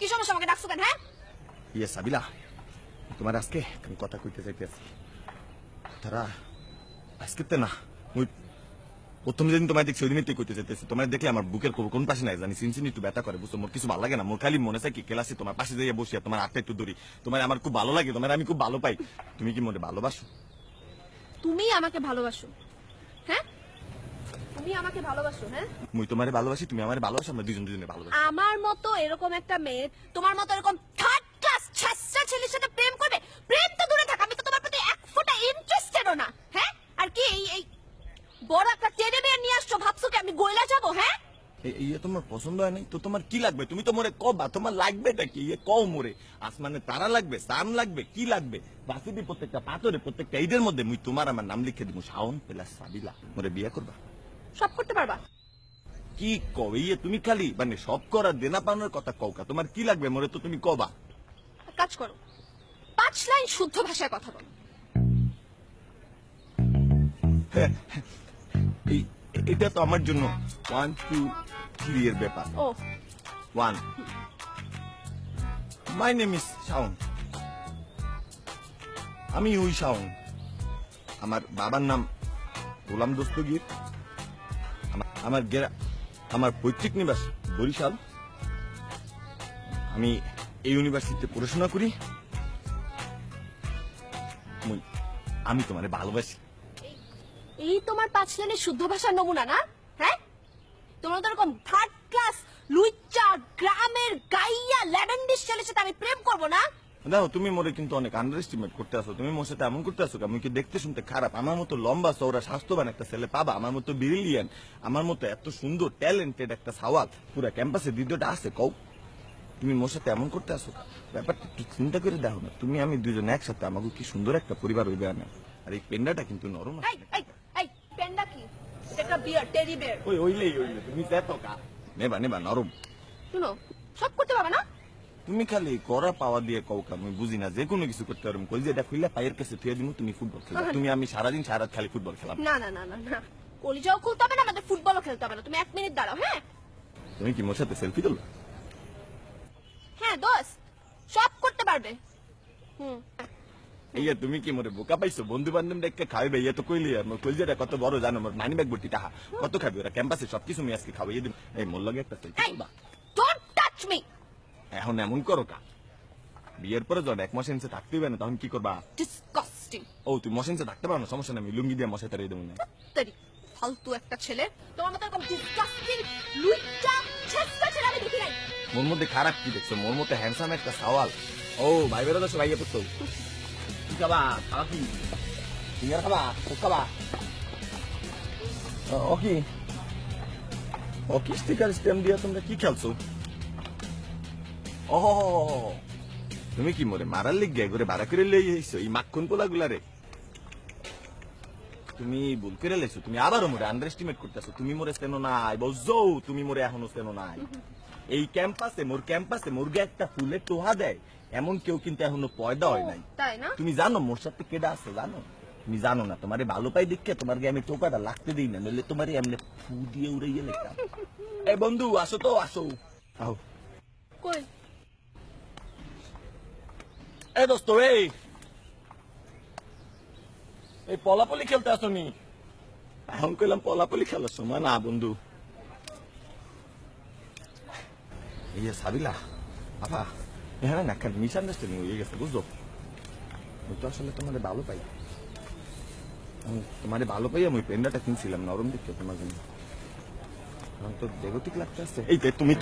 কি সমস্যা, আমাকে ডাকছো কেন? হ্যাঁ ইয়ে সাবিলা, তোমার আজকে আমি কথা কইতে চাইতেছি। তারা আজকে না, মুই প্রথম যেদিন তোমায় দেখছি ওই দিনই তুই কইতে চাইতেছি। তোমার দেখলে আমার বুকের কোন পাশে নাই জানি চিনচিনি একটু ব্যথা করে, বুঝছো? মোর কিছু ভালো লাগে না, মোর খালি মনে চাই কি ক্লাসে তোমার পাশে যাইয়া বসিয়া তোমার হাতটা একটু ধরি। তোমার আমার খুব ভালো লাগে, তোমার আমি খুব ভালো পাই। তুমি কি মনে ভালোবাসো? তুমি আমাকে ভালোবাসো? হ্যাঁ তুমি আমাকে ভালোবাসো? হ্যাঁ মুই তোমারে ভালোবাসি, তুমি আমারে ভালোবাসো, আমরা দুজন দুজনে ভালোবাসি। আমার মতো এরকম একটা মেয়ে তোমার মতো এরকম থার্ড ক্লাস ছেঁচড়া ছেলের সাথে প্রেম করবে? প্রেম তো দূরে থাক, আমি তো তোমার প্রতি এক ফোঁটা ইন্টারেস্টেডও না। হ্যাঁ আর কি এই বড় একটা টেডি বিয়ার নিয়ে আসছো, ভাবছো কি আমি গইলা যাবো? হ্যাঁ ইয়ে তোমার পছন্দ হয় নাই তো তোমার কি লাগবে? তুমি তো মোরে কবা তোমার লাগবেটা কি? ইয়ে কও মোরে, আসমানে তারা লাগবে, সান লাগবে, কি লাগবে? বাসিদি প্রত্যেকটা পাথরে প্রত্যেকটা ঈদের মধ্যে মুই তোমার আমার নাম লিখে দিব, শাওন প্লাস সাবিলা। মোরে বিয়ে করবা? সব করতে পারবা? কি কও? ইয়ে তুমি খালি মানে সব করার দেনা পাওনার কথা কওকা, তোমার কি লাগবে মোরে তো তুমি কবা। এক কাজ করো, 5 লাইন শুদ্ধ ভাষায় কথা বলো। এটা তো আমার জন্য 1 2 3 এর ব্যাপার। ও 1 মাই নেম ইজ শাওন, আমি ওই শাওন। আমার বাবার নাম গোলাম দস্তগীর। আমার পৈতৃক নিবাস বরিশাল। আমি এই ইউনিভার্সিটিতে পড়াশোনা করি। আমি তোমারে ভালোবাসি। এই তোমার 5 লাইনের শুদ্ধ ভাষার নমুনা না? হ্যাঁ তোমরা তো এরকম থার্ড ক্লাস লুইচা গ্রামের গাইয়া ল্যাভেন্ডিস ছেলের সাথে আমি প্রেম করবো না। দেখো তুমি মোরে কিন্তু অনেক আন্ডার এস্টিমেট করতে আসো। তুমি মোর সাথে এমন করতে আসো, আমি কি দেখতে শুনতে খারাপ? আমার মতো লম্বা চৌড়া স্বাস্থ্যবান একটা ছেলে পাবা, আমার মতো ব্রিলিয়ান, আমার মতো এত সুন্দর ট্যালেন্টেড একটা সাওয়াল পুরা ক্যাম্পাসে দ্বিতীয়টা আছে কও? তুমি মোর সাথে এমন করতে আসো, ব্যাপারটা একটু চিন্তা করে দেখো না। তুমি আমি দুজন একসাথে আমাকে কি সুন্দর একটা পরিবার হইবে না? আর এই পেন্ডাটা কিন্তু নরম এই এই এই পেন্ডা কি? এটা একটা বিয়ার, টেডি বিয়ার। ওইলে তুমি দেখো কা নেবা নেবা নরম। শুনো, সব করতে পারবে না? তুমি খালি করা পাওয়া দিয়ে কৌকা আমি বুঝি না, যে কোনো কিছু করতে পারবো। কলিজাটা খুললে পায়ের কাছে থুয়ে দিব, তুমি ফুটবল খেলো। তুমি আমি সারাদিন সারা খালি ফুটবল খেলাম। না না না না না, কলিজাও খুলতে হবে না, আমাদের ফুটবলও খেলতে হবে না। তুমি 1 মিনিট দাঁড়াও। হ্যাঁ তুমি কি মোর সাথে সেলফি তুলবা? হ্যাঁ দোস্ত, সব করতে পারবে। ইয়া তুমি কি মোরে বোকা পাইছো? বন্ধু বান্ধব দেখে খাইবে ইয়া তো কইলি। আর মোর কলিজাটা কত বড় জানো? মোর মানি ব্যাগ ভর্তি টাকা। কত খাবি ওরা? ক্যাম্পাসে সবকিছু আমি আজকে খাওয়াইয়ে দিন। এই মোর লগে একটা সেলফি তুলবা? Don't touch me. এখন এমন করো কা? বিয়ের পরে যখন 1 মাস এনসে থাকতে হবে না, তখন কি করবা? ডিসকাস্টিং। ও তুই মশাইনসে থাকতে পারো না, সমস্যা নেই, আমি লুঙ্গি দিয়ে মশাই তাড়িয়ে দেবো না। তেরি ফালতু একটা ছেলে, তোমার মতো এরকম ডিসকাস্টিং লুইচা ছেঁচড়া ছেলে আমি দেখি নাই। মোর মধ্যে খারাপ কি দেখছো? মোর মধ্যে হ্যান্ডসাম একটা সাওয়াল। ও ভাই বেরো দশ ভাইয়া পড়ছো কি খাবা? খাবা কি? ফিঙ্গার খাবা? কোক খাবা? ওকি স্টিকার স্ট্যাম্প দিয়ে তোমরা কি খেলছো? ও তুমি কি মোরে মারার লিগে ঘরে ভাড়া করে লই আইছো এই মাখন পোলা গুলারে? তুমি ভুল করে লেছো, তুমি আবারও মোরে আন্ডার এস্টিমেট করতেছো। তুমি মোরে চেনো নাই, বুঝছো? তুমি মোরে এখনো চেনো নাই। এই ক্যাম্পাসে মোরগে একটা ফুলে টোহা দেয় এমন কেউ কিন্তু এখনো পয়দা হয় নাই, তাই না? তুমি জানো মোর সাথে কেডা আছে? জানো? তুমি জানো না? তোমারে ভালো পাই দেখে তোমার আমি টোকাটা লাগতে দিই না, নইলে তোমারে এমনি ফু দিয়ে উড়াইয়ে লেখতাম। এই বন্ধু আসো তো, আসো। আও কই এ দোস্ত, এই পলাপলি খেলতে আসো নি? এখন কইলাম পলাপলি খেলার সময় না বন্ধু। এই যে সাবিলা আপা, এখানে না একটা মিসআন্ডারস্ট্যান্ডিং হয়ে গেছে, বুঝছো? আমি তো আসলে তোমাদের ভালো পাই, আমি তোমাদের ভালো পাই। আমি পেন্ডাটা কিনছিলাম নরম দেখতে তোমার জন্য, এখন তো বেগতিক লাগতে আসছে। এই তুমি